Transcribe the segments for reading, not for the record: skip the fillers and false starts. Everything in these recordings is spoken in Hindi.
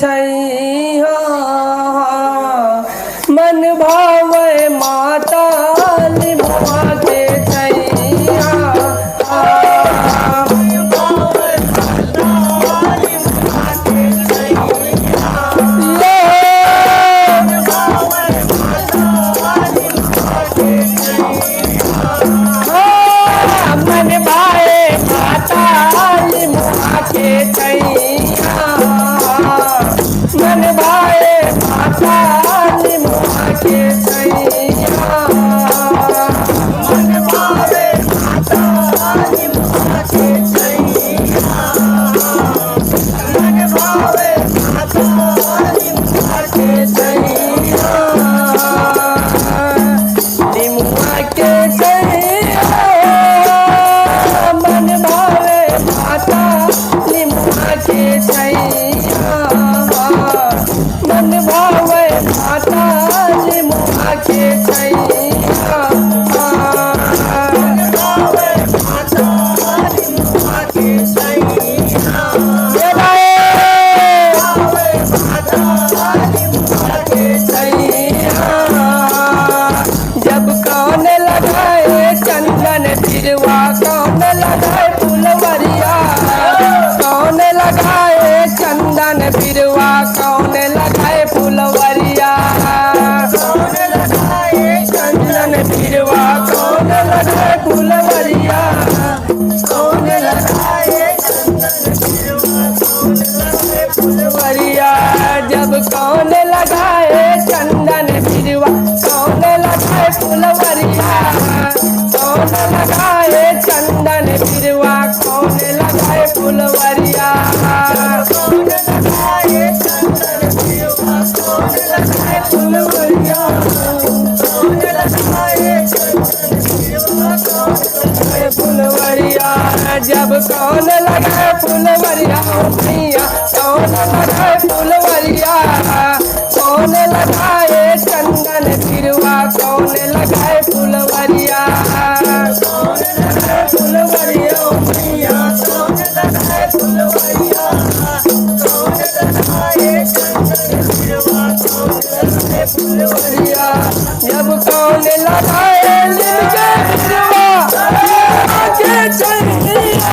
छैया मन भावे माता निमुआ के छैया जब कौन लगाए चंदन बिरवा कौन लगाए फुलवरिया कौन लगाए चंदन बिरवा कौन लगाए फुलवरिया कौन लगाए चंदन बिरवा कौन लगाए फुलवरिया कौन लगाए चंदन बिरवा कौन लगाए फुलवरिया जब कौन लगाए फुलवरिया भैया कौन लगाए फुलवरिया कौन लगाए चंदन बिरवा कौन लगाए फुलवरिया कौन लगाए फुलवरिया भैया कौन लगाए फुलवरिया कौन लगाए चंदन बिरवा कौन लगाए फुलवरिया जब कौन लगाए लिमके बिरवा के चैनिया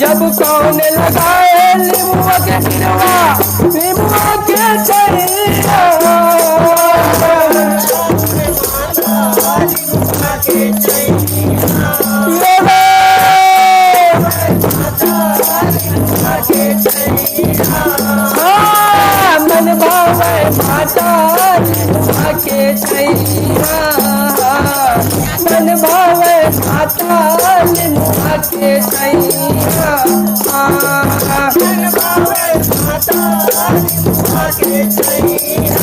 जब कौन लगाए लिमुआ के बिरवा लिमुआ के चैनिया मन भावे माता निमुआ के छैया मन भावे माता निमुआ के छैया मन भावे माता निमुआ के छैया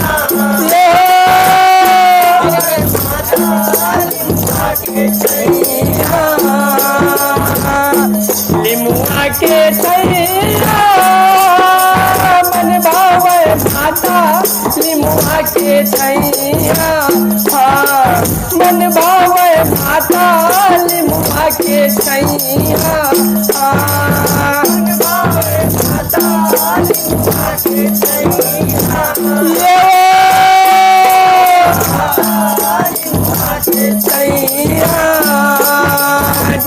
निमुआ के छैया मन भावे माता निमुआ के छैया मन भावे माता निमुआ के छैया मन भावे माता निमुआ के छैया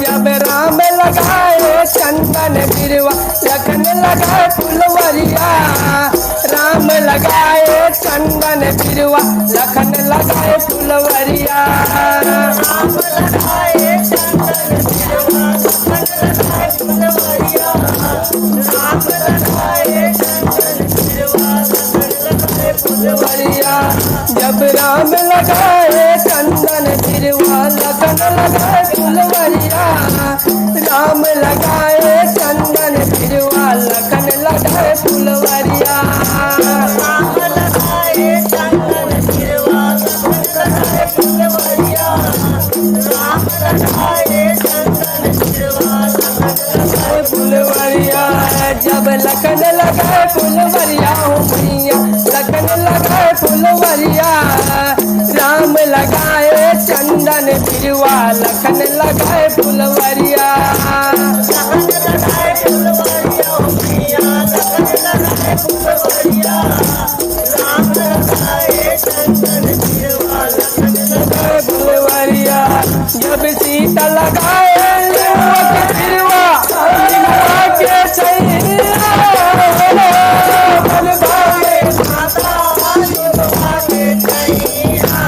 जब राम लगाए चंदन बिरवा लखन लगाए फुलवरिया राम लगाए चंदन बिरवा लखन लगाए फुलवरिया राम लगाए चंदन बिरवा लखन लगाए फुलवरिया राम लगाए चंदन बिरवा लखन लगाए फुलवरिया जब राम लगाए चंदन बिरवा लखन लगाए फुलवरिया राम लगाए चंदन बिरवा लखन लगाए फुलवरिया राम लगाए चंदन बिरवा लखन लगाए फुलवरिया राम लगाए चंदन बिरवा लखन लगाए फुलवरिया जब लखन लगाए फुलवरिया हो भैया लखन लगाए फुलवरिया के छैया मन भावे माता निमुआ के छैया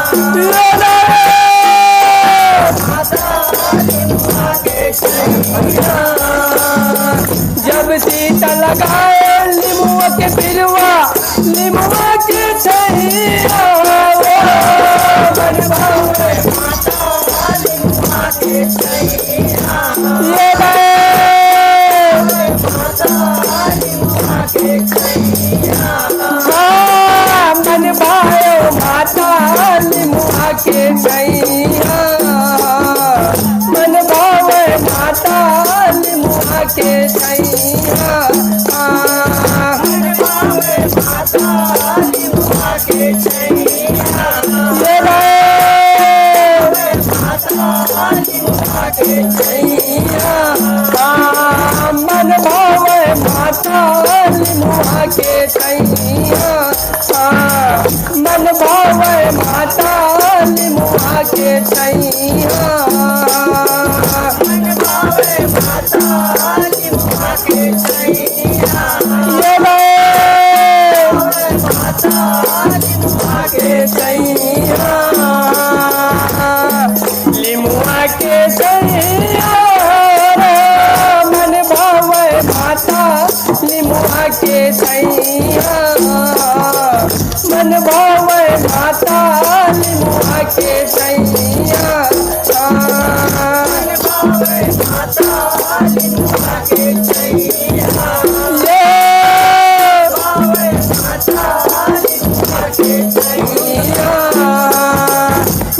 जब सीता लगाए निमुआ के पिलुआ निमुआ के छैया मन भावे माता निमुआ के छैया ये माता निमुआ के छैया मन भावे माता निमुआ के छैया मन भावे माता निमुआ के छैया मन भावे माता निमुआ के छैया माता निमुआ के छैया मन भावे माता निमुआ के छैया मन भावे माता निमुआ के छैया मन भावे माता निमुआ के छैया ये माता निमुआ के छैया निमुआ के छैया मन भावे माता निमुआ के छैया मन भावे माता निमुआ के छैया मन भावे माता निमुआ के छैया ये भावे माता निमुआ के छैया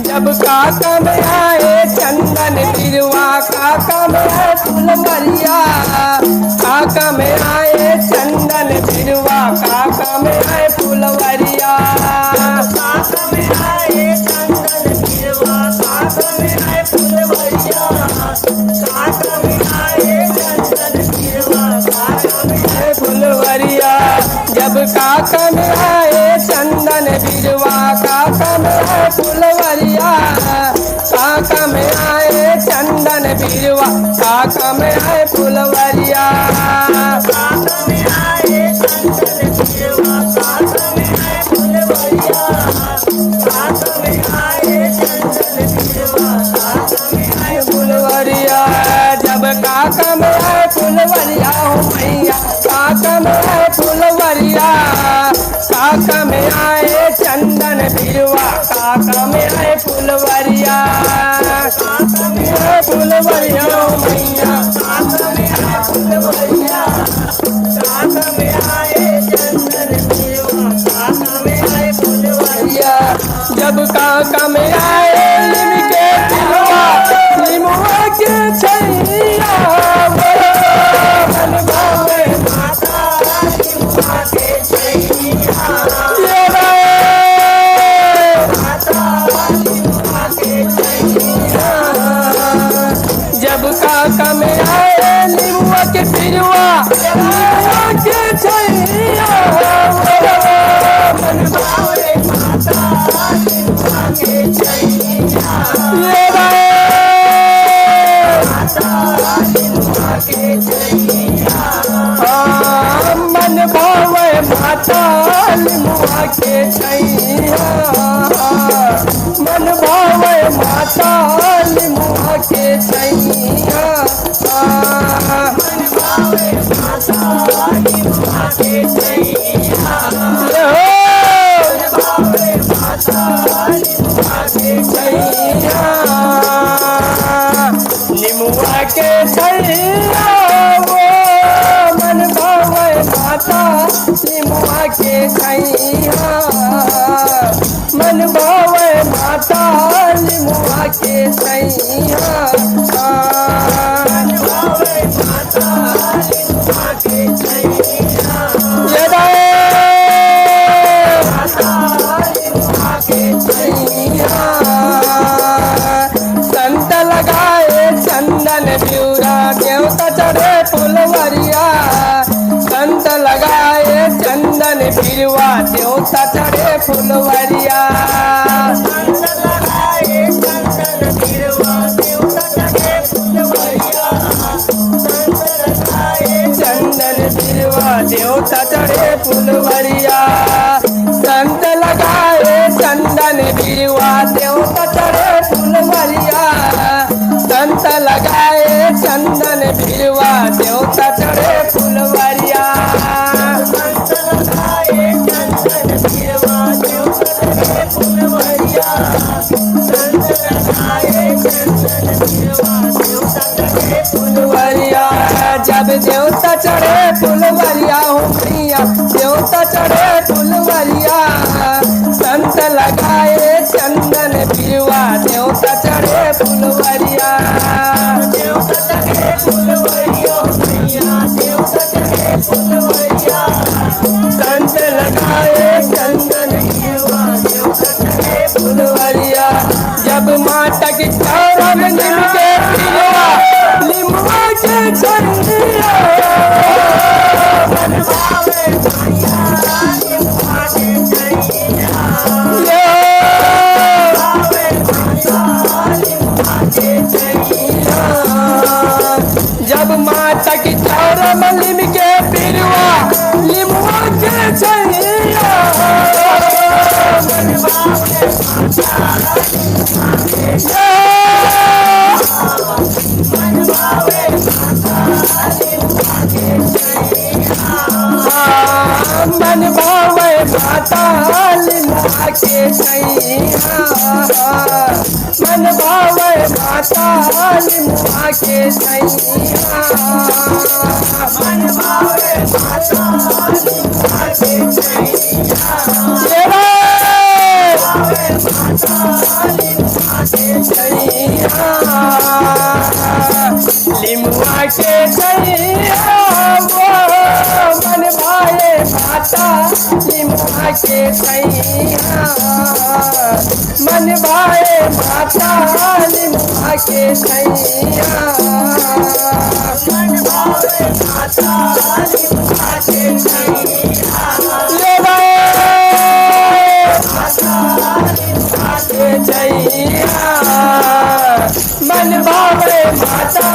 जब काका में आए चंदन बिरवा काका में आए फुलवरिया काका में आए चंदन बिरवा काका में आए फुलवरिया काका में आए चंदन बिरवा काका में आए फुलवरिया काका में आए चंदन बिरवा काका में आए फुलवरिया जब काका में आए चंदन बिरवा काका में आए फुलवरिया काका में आए चंदन बिरवा काका में आए फुलवरिया काका में आए चंदन बिरवा काका में आए फुलवरिया काका में आए चंदन बिरवा काका में आए फुलवरिया जब काका में आए फुलवरिया हो मैया काका में आए फुलवरिया काका में आए चंदन बिरवा काका में आए फुलवरिया काका में आए फुलवरिया हो मैया काका में आए फुलवरिया काका में आए चंदन बिरवा काका में आए फुलवरिया जब काका में आए निम के पिलुआ निमुआ के छैया मन भावे माता निमुआ के छैया जब काका में आए निमुआ के पिलुआ निमुआ के छैया मन भावे माता निमुआ के छैया माता निमुआ के छैया मन भावे माता निमुआ के छैया मन भावे माता निमुआ के छैया मन भावे माता निमुआ के छैया मन भावे माता निमुआ के छैया निमुआ के छैया मन भावे माता निमुआ के छैया मन भावे माता निमुआ के छैया मन भावे माता निमुआ के छैया माता निमुआ के छैया संत लगाए चंदन बिउरा देवता चढ़े फुलवरिया संत लगाए चंदन बिरवा देवता चढ़े फुलवरिया संत लगाए चंदन बिरवा देवता चढ़े फुलवरिया संत लगाए पिरवा देवता चढ़े फुलवरिया फुलवरिया जब देवता चढ़े फुलवरिया हो मैया देवता चढ़े फुलवरिया संत लगाए चंदन पिरवा देवता चढ़े फुलवरिया देवता चढ़े फुलवरिया मैया देवता चढ़े फुलवरिया संत लगाए चंदन पिरवा देवता चढ़े फुलवरिया जब माता की चरण निम के पिरवा लिमुआ के चंदिया जब माता की चरण लिम के पिरवा लिमुआ के चंदिया मन भावे माता लिमुआ के सैया मन भावे माता लिमुआ के सैया मन भावे माता लिमुआ के सैया लिमुआ के सैया मन भाए माता लिमुआ के सैया मन भाए माता लिमुआ के सैया मन भाए माता लिमुआ के सैया मन भावे माता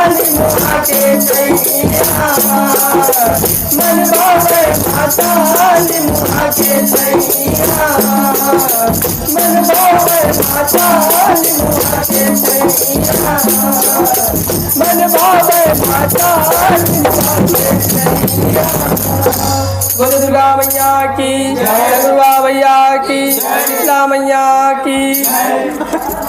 लिमुआ के सैया मन भावे माता लिमुआ के सैया मन भावे माता लिमुआ के सैया मन भावे माता लिमुआ के सैया। बोलो दुर्गा मैया की जय, दुर्गा मैया की जय, शीतला मैया की जय।